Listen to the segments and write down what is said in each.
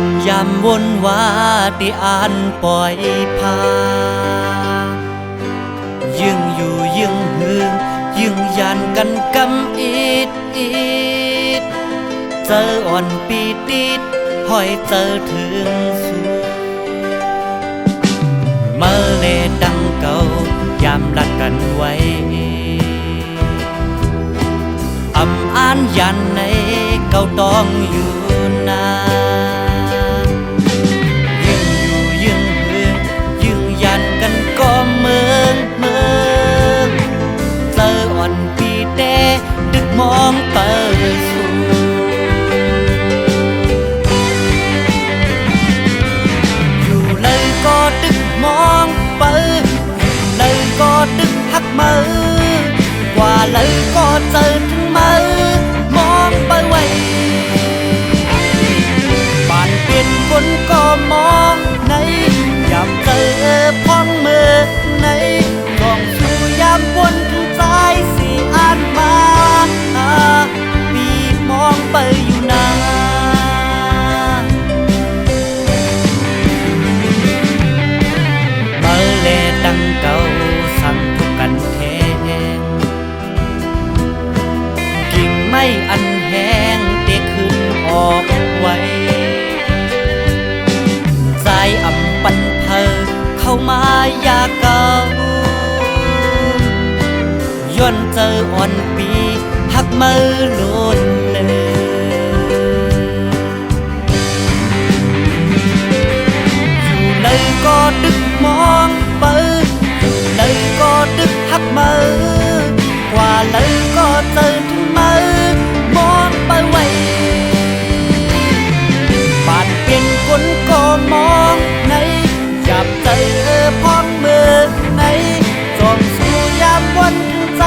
ำยำวนวาที่อ่านปล่อยพายึงอยู่ยึงหึงยึงยันกันกำอีดเจออ่อนปีติดห้อยเจอถึงสูเมื่อเลดังเก่ายามรักกันไว้อ่านยันในเก่าต้องอยู่นานยึงอยู่ยึงหึงยึงยันกันก็เมืองเจออ่อนปีเตดึกมองเปิดสู่อยู่เลยก็ดึกมองเปิดอยู่เลยก็ดึกหักมือกว่าเลยก็เจอถึงมือมองไปไว้บ้านเปลี่ยนคนก็มองในยามเจอพ้องมือในกองสู่ยามวนถึงใจสิอ่านมาปีมองไปอยู่นานเมื่อเลดังเก่าสั่งทุกกันแทนกิ่งไม่อันแห้งเตะขึ้นออกไว้ใจอ่ำปันเพอเข้ามายาเก่าย้อนเจออ่อนปีหักมือโลดเลยอยู่เลยก็ดึกมองเปิดอยู่เลยก็ดึกหักมือกว่าเลยก็เจอถึงมือมองไปไว้บ้านเปลี่ยนคนก็มองในอยากเจอพ้องมือในจอมสู่ยามวันถึงใจ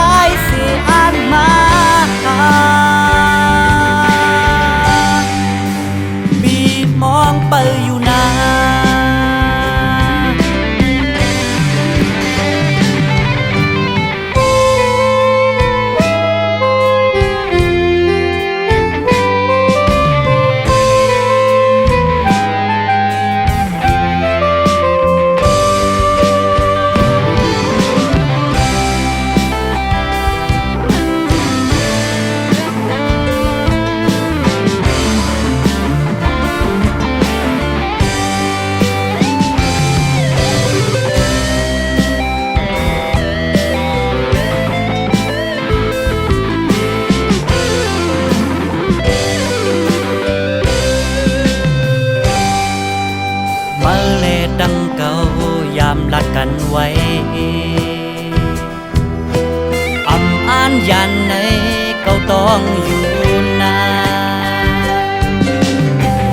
สิอ่านมาปีมองไปอยู่นานดังเก่ายามรักกันไว้อ่านยันในเก่าต้องอยู่นาน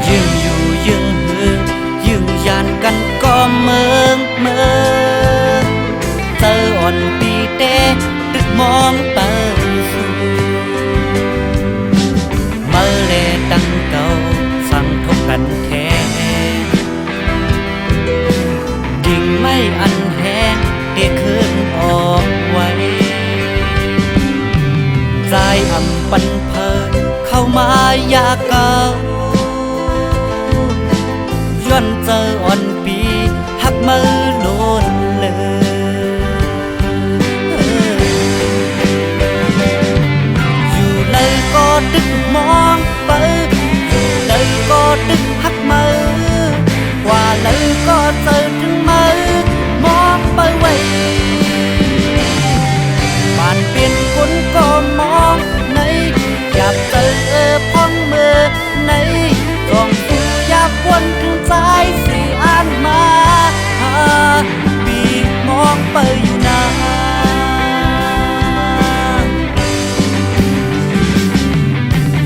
ยึงอยู่ยึงหึงยึงยันกันก็เมืองเจออ่อนปีเตดึกมองเปิดสู่เมื่อเลดังเก่าสั่งทบกันแทนไม่อันแห้งเตะขึ้นออกไว้ใจอ่ำปันเพอเข้ามายาเก่าย้อนเจออ่อนปีหักมือโลนเลยอยู่เลยก็ดึกมองไปอยู่เลยก็ดึกหักมือกว่าเลยก็เจอถึงมือมองไปไว้บ้านเปลี่ยนคนก็มองในอยากเจอพ้องมือในกองสู่อยากวนถึงใจสิอ่านมาปีมองไปอยู่นาน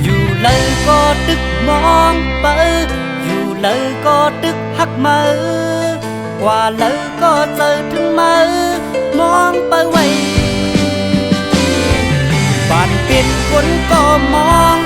อยู่เลยก็ดึกมองไปอยู่เลยก็ดึกหักมือกว่าเลยก็เจอถึงมือมองไปไว้บ้านเปลี่ยนคนก็มอง